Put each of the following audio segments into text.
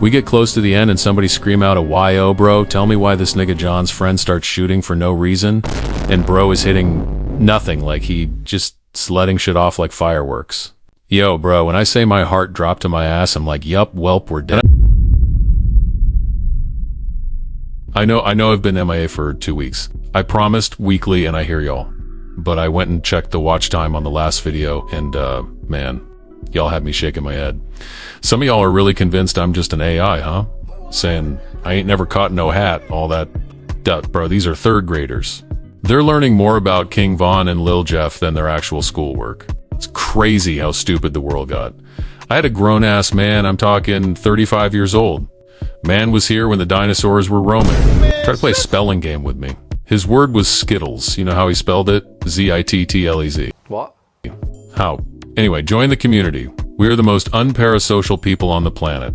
We get close to the end and somebody scream out a "YO, bro, tell me why this nigga John's friend starts shooting for no reason," and bro is hitting nothing, like he just letting shit off like fireworks. Yo, bro, when I say my heart dropped to my ass, I'm like, yup, welp, we're dead. I know I've been MIA for 2 weeks. I promised weekly and I hear y'all. But I went and checked the watch time on the last video and, man, y'all had me shaking my head. Some of y'all are really convinced I'm just an AI, huh? Saying, I ain't never caught no hat, all that. Bro, these are third graders. They're learning more about King Von and Lil Jeff than their actual schoolwork. It's crazy how stupid the world got. I had a grown-ass man, I'm talking 35 years old. Man was here when the dinosaurs were roaming. Try to play a spelling game with me. His word was Skittles. You know how he spelled it? Z-I-T-T-L-E-Z. What? How? Anyway, join the community. We are the most unparasocial people on the planet.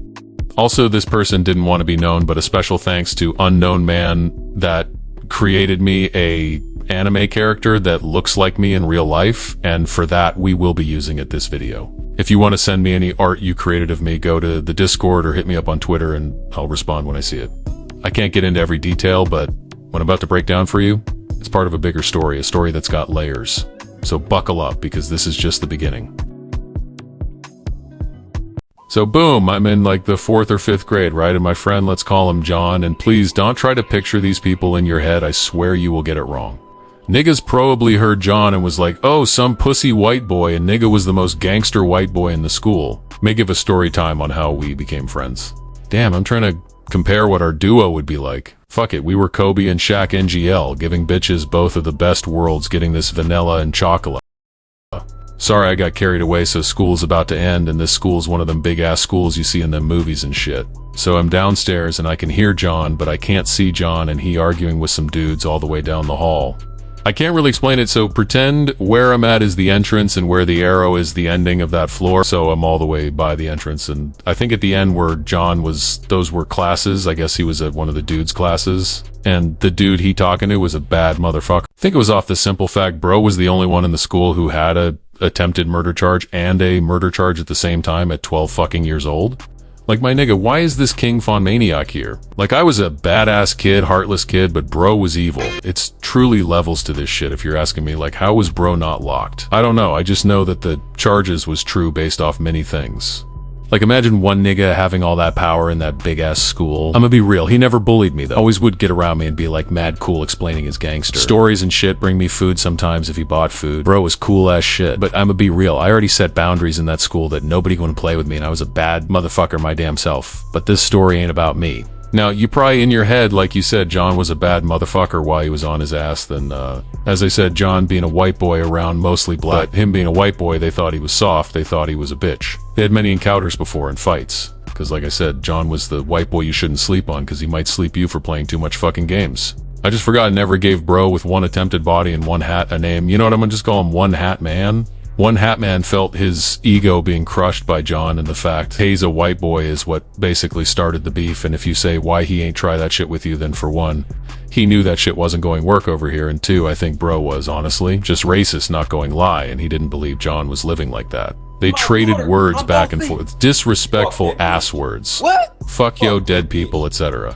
Also, this person didn't want to be known, but a special thanks to Unknown Man that created me a anime character that looks like me in real life, and for that we will be using it this video. If you want to send me any art you created of me, go to the Discord or hit me up on Twitter and I'll respond when I see it. I can't get into every detail, but what I'm about to break down for you, it's part of a bigger story, a story that's got layers. So buckle up, because this is just the beginning. So boom, I'm in like the 4th or 5th grade, right? And my friend, let's call him John, and please don't try to picture these people in your head, I swear you will get it wrong. Niggas probably heard John and was like, oh, some pussy white boy, and nigga was the most gangster white boy in the school. May give a story time on how we became friends. Damn, I'm trying to compare what our duo would be like. Fuck it, we were Kobe and Shaq NGL, giving bitches both of the best worlds, getting this vanilla and chocolate. Sorry I got carried away, so school's about to end, and this school's one of them big-ass schools you see in them movies and shit. So I'm downstairs and I can hear John, but I can't see John, and he arguing with some dudes all the way down the hall. I can't really explain it, so pretend where I'm at is the entrance and where the arrow is the ending of that floor, so I'm all the way by the entrance, and I think at the end where John was, those were classes. I guess he was at one of the dudes' classes, and the dude he talking to was a bad motherfucker. I think it was off the simple fact bro was the only one in the school who had a attempted murder charge and a murder charge at the same time at 12 fucking years old. Like, my nigga, why is this King Von maniac here? Like, I was a badass kid, heartless kid, but bro was evil. It's truly levels to this shit if you're asking me, like, how was bro not locked? I don't know, I just know that the charges was true based off many things. Like, imagine one nigga having all that power in that big-ass school. I'ma be real, he never bullied me, though. Always would get around me and be, like, mad cool explaining his gangster stories and shit, bring me food sometimes if he bought food. Bro was cool-ass shit. But I'ma be real, I already set boundaries in that school that nobody wouldn't play with me, and I was a bad motherfucker my damn self. But this story ain't about me. Now, you probably in your head, like you said, John was a bad motherfucker while he was on his ass, then, as I said, John being a white boy around mostly black, him being a white boy, they thought he was soft, they thought he was a bitch. They had many encounters before in fights, because like I said, John was the white boy you shouldn't sleep on, because he might sleep you for playing too much fucking games. I just forgot I never gave bro with one attempted body and one hat a name. You know what, I'm gonna just call him One Hat Man? One Hat Man felt his ego being crushed by John, and the fact he's a white boy is what basically started the beef, and if you say why he ain't try that shit with you, then for one, he knew that shit wasn't going work over here, and two, I think bro was, honestly, just racist, not going lie, and he didn't believe John was living like that. They traded words back and forth, disrespectful ass words. What? Fuck yo, dead people, etc.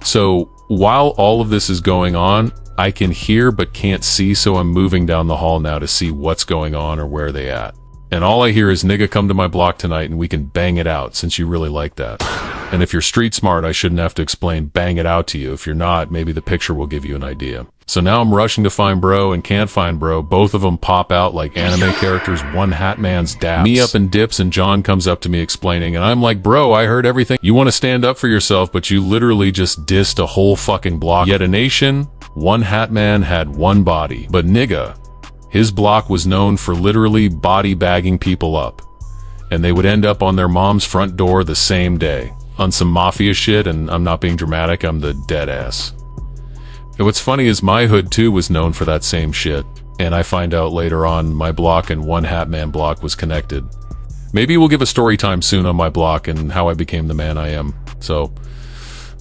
So, while all of this is going on, I can hear but can't see, so I'm moving down the hall now to see what's going on or where they at. And all I hear is, nigga, come to my block tonight and we can bang it out, since you really like that. And if you're street smart, I shouldn't have to explain bang it out to you. If you're not, maybe the picture will give you an idea. So now I'm rushing to find bro and can't find bro. Both of them pop out like anime characters. One Hat Man's daps me up and dips, and John comes up to me explaining, and I'm like, bro, I heard everything. You want to stand up for yourself, but you literally just dissed a whole fucking block. Yet a nation, One Hat Man had one body. But nigga, his block was known for literally body bagging people up. And they would end up on their mom's front door the same day. On some mafia shit, and I'm not being dramatic, I'm the dead ass. And what's funny is my hood too was known for that same shit, and I find out later on my block and One Hat Man block was connected. Maybe we'll give a story time soon on my block and how I became the man I am. So,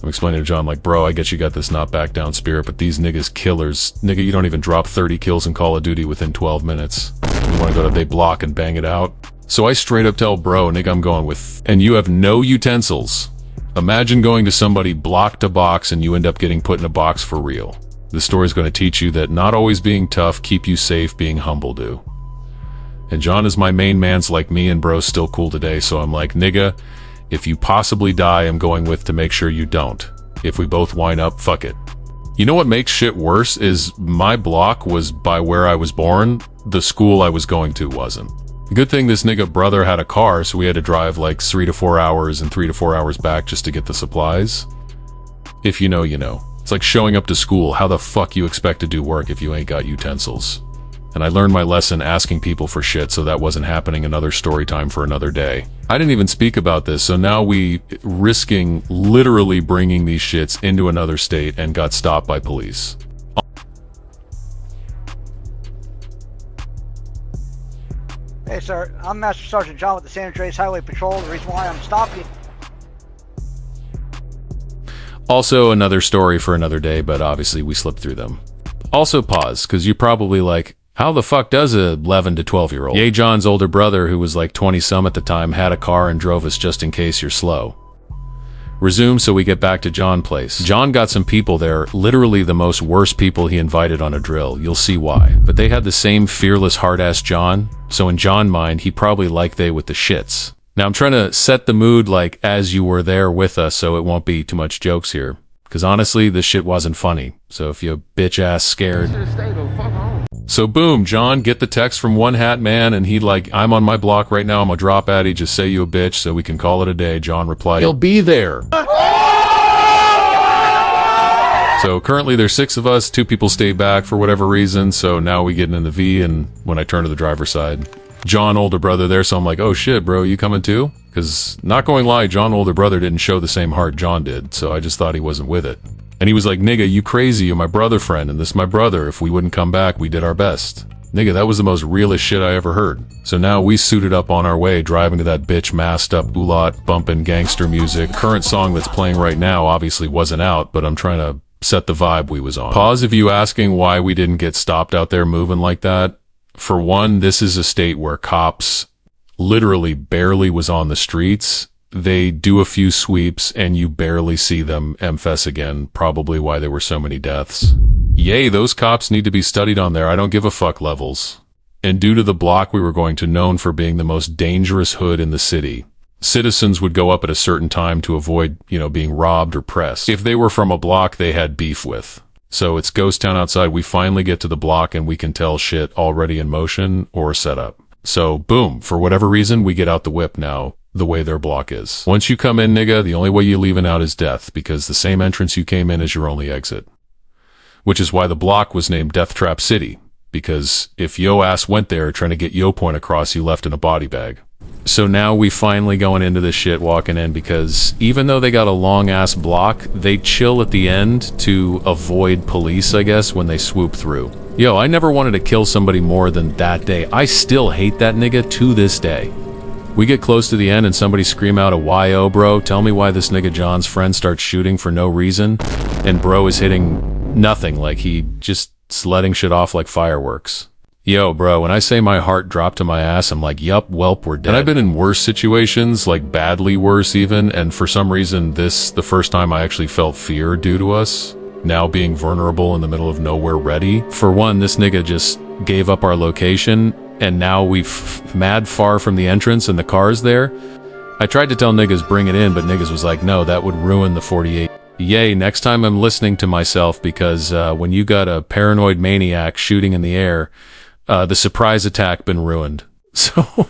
I'm explaining to John, like, bro, I get you got this not back down spirit, but these niggas killers, nigga, you don't even drop 30 kills in Call of Duty within 12 minutes. You wanna go to they block and bang it out? So I straight up tell bro, nigga, I'm going with, and you have no utensils. Imagine going to somebody block to box and you end up getting put in a box for real. This story is going to teach you that not always being tough keep you safe, being humble do. And John is my main man's like me and bro's still cool today, so I'm like, nigga, if you possibly die, I'm going with to make sure you don't. If we both wind up, fuck it. You know what makes shit worse is my block was by where I was born. The school I was going to wasn't. Good thing this nigga brother had a car, so we had to drive like 3 to 4 hours and 3 to 4 hours back just to get the supplies. If you know, you know. It's like showing up to school. How the fuck you expect to do work if you ain't got utensils? And I learned my lesson asking people for shit, so that wasn't happening. Another story time for another day. I didn't even speak about this, so now we risking literally bringing these shits into another state and got stopped by police. Hey sir, I'm Master Sergeant John with the San Andreas Highway Patrol. The reason why I'm stopping you... Also another story for another day, but obviously we slipped through them. Also pause, because you're probably like, how the fuck does a 11 to 12-year-old? Yay, John's older brother, who was like 20-some at the time, had a car and drove us just in case you're slow. Resume so we get back to John's place. John got some people there, literally the most worst people he invited on a drill. You'll see why. But they had the same fearless hard-ass John, so in John's mind, he probably like they with the shits. Now I'm trying to set the mood like as you were there with us, so it won't be too much jokes here. Because honestly, this shit wasn't funny. So if you bitch-ass scared... So boom, John, get the text from One Hat Man, and he like, I'm on my block right now, I'm a drop Addy, just say you a bitch so we can call it a day. John replied, he'll be there. So currently there's 6 of us, 2 people stay back for whatever reason, so now we get in the V, and when I turn to the driver's side, John, older brother there, so I'm like, oh shit, bro, you coming too? Because, not going lie, John, older brother didn't show the same heart John did, so I just thought he wasn't with it. And he was like, nigga, you crazy, you're my brother friend, and this is my brother. If we wouldn't come back, we did our best. Nigga, that was the most realest shit I ever heard. So now we suited up on our way, driving to that bitch masked up oolot, bumping gangster music. Current song that's playing right now obviously wasn't out, but I'm trying to set the vibe we was on. Pause if you asking why we didn't get stopped out there moving like that. For one, this is a state where cops literally barely was on the streets. They do a few sweeps and you barely see them. Emphas again, probably why there were so many deaths. Yay, those cops need to be studied on their I don't give a fuck levels. And due to the block we were going to, known for being the most dangerous hood in the city, citizens would go up at a certain time to avoid, being robbed or pressed. If they were from a block they had beef with. So it's ghost town outside. We finally get to the block and we can tell shit already in motion or set up. So boom, for whatever reason, we get out the whip now. The way their block is. Once you come in, nigga, the only way you're leaving out is death, because the same entrance you came in is your only exit. Which is why the block was named Deathtrap City, because if yo ass went there trying to get yo point across, you left in a body bag. So now we finally going into this shit, walking in, because even though they got a long ass block, they chill at the end to avoid police, I guess, when they swoop through. Yo, I never wanted to kill somebody more than that day. I still hate that nigga to this day. We get close to the end and somebody scream out a YO, bro. Tell me why this nigga John's friend starts shooting for no reason. And bro is hitting nothing, like he just letting shit off like fireworks. Yo, bro, when I say my heart dropped to my ass, I'm like, yup, welp, we're dead. And I've been in worse situations, like badly worse even, and for some reason this, the first time I actually felt fear due to us now being vulnerable in the middle of nowhere ready. For one, this nigga just gave up our location, and now we've mad far from the entrance and the car's there. I tried to tell niggas bring it in, but niggas was like, no, that would ruin the 48. Yay, next time I'm listening to myself, because when you got a paranoid maniac shooting in the air, the surprise attack been ruined. So,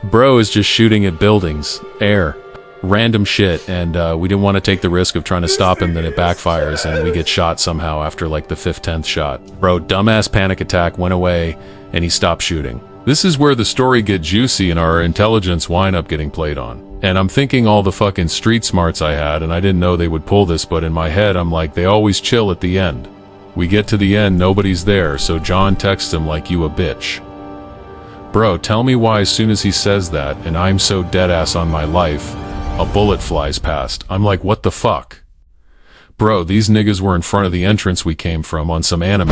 bro is just shooting at buildings, air, random shit, and we didn't want to take the risk of trying to stop him, then it backfires and we get shot somehow after like the 5th, 10th shot. Bro, dumbass panic attack went away and he stopped shooting. This is where the story get juicy and our intelligence wind up getting played on. And I'm thinking all the fucking street smarts I had, and I didn't know they would pull this, but in my head I'm like, they always chill at the end. We get to the end, nobody's there, so John texts him like, you a bitch. Bro, tell me why as soon as he says that, and I'm so deadass on my life, a bullet flies past. I'm like, what the fuck? Bro, these niggas were in front of the entrance we came from on some anime.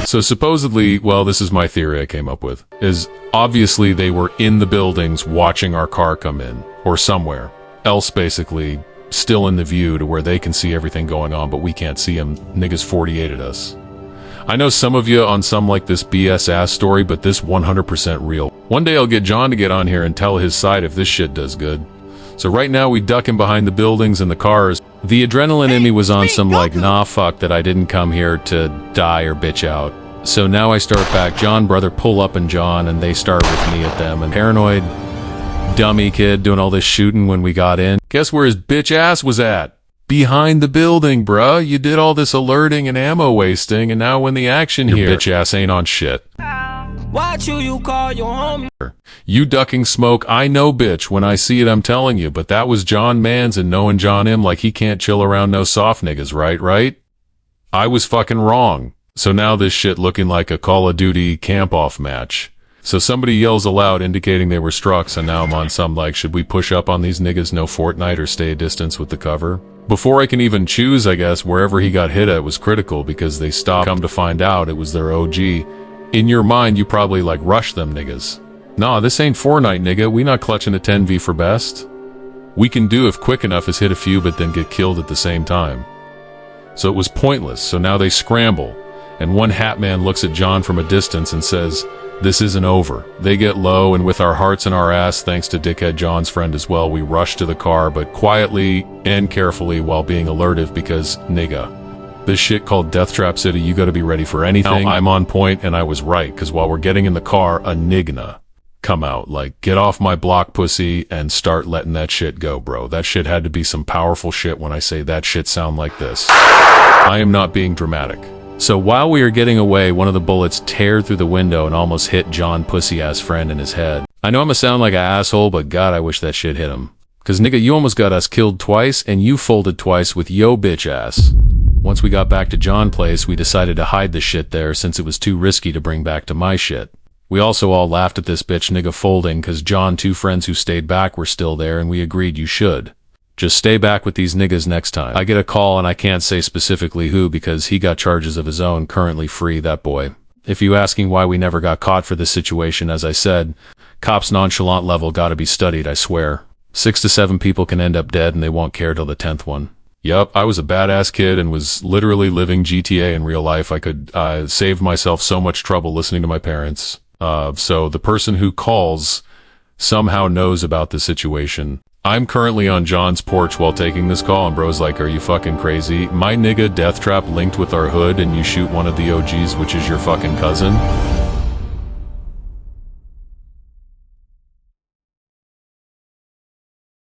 So supposedly, well, this is my theory I came up with, is obviously they were in the buildings watching our car come in. or somewhere else, basically, still in the view to where they can see everything going on, but we can't see them. Niggas 48'd us. I know some of you on some like this BS ass story, but this 100% real. One day I'll get John to get on here and tell his side if this shit does good. So right now we ducking behind the buildings and the cars. The adrenaline in me was on some like, nah fuck that I didn't come here to die or bitch out. So now I start back. John brother pull up and John, and they start with me at them, and paranoid dummy kid doing all this shooting when we got in. Guess where his bitch ass was at? Behind the building, bruh. You did all this alerting and ammo wasting, and now when the action your here, bitch ass ain't on shit. Why you call your homie? You ducking smoke, I know, bitch. When I see it, I'm telling you. But that was John Mans, and knowing John M like he can't chill around no soft niggas, right? I was fucking wrong. So now this shit looking like a Call of Duty camp-off match. So somebody yells aloud indicating they were struck, so now I'm on some like, should we push up on these niggas, no Fortnite, or stay a distance with the cover? Before I can even choose, I guess, wherever he got hit at was critical because they stopped. Come to find out, it was their OG. In your mind, you probably like rush them niggas. Nah, this ain't Fortnite, nigga. We not clutching a 10v for best. We can do if quick enough is hit a few but then get killed at the same time. So it was pointless, so now they scramble. And one hat man looks at John from a distance and says, this isn't over. They get low, and with our hearts in our ass, thanks to dickhead John's friend as well, we rush to the car, but quietly and carefully while being alertive because, nigga, this shit called Deathtrap City, you gotta be ready for anything. Now, I'm on point, and I was right, because while we're getting in the car, a nigna come out, like, get off my block, pussy, and start letting that shit go, bro. That shit had to be some powerful shit when I say that shit sound like this. I am not being dramatic. So while we are getting away, one of the bullets teared through the window and almost hit John pussy-ass friend in his head. I know I'ma sound like an asshole, but God, I wish that shit hit him. Cause nigga, you almost got us killed twice, and you folded twice with yo bitch ass. Once we got back to John's place, we decided to hide the shit there since it was too risky to bring back to my shit. We also all laughed at this bitch nigga folding cause John, two friends who stayed back were still there, and we agreed you should. Just stay back with these niggas next time. I get a call and I can't say specifically who because he got charges of his own, currently free, that boy. If you asking why we never got caught for this situation, as I said, cops nonchalant level gotta be studied, I swear. 6 to 7 people can end up dead and they won't care till the 10th one. Yup, I was a badass kid and was literally living GTA in real life. I could save myself so much trouble listening to my parents. So the person who calls somehow knows about the situation. I'm currently on John's porch while taking this call, and bro's like, are you fucking crazy? My nigga Deathtrap linked with our hood and you shoot one of the OGs, which is your fucking cousin?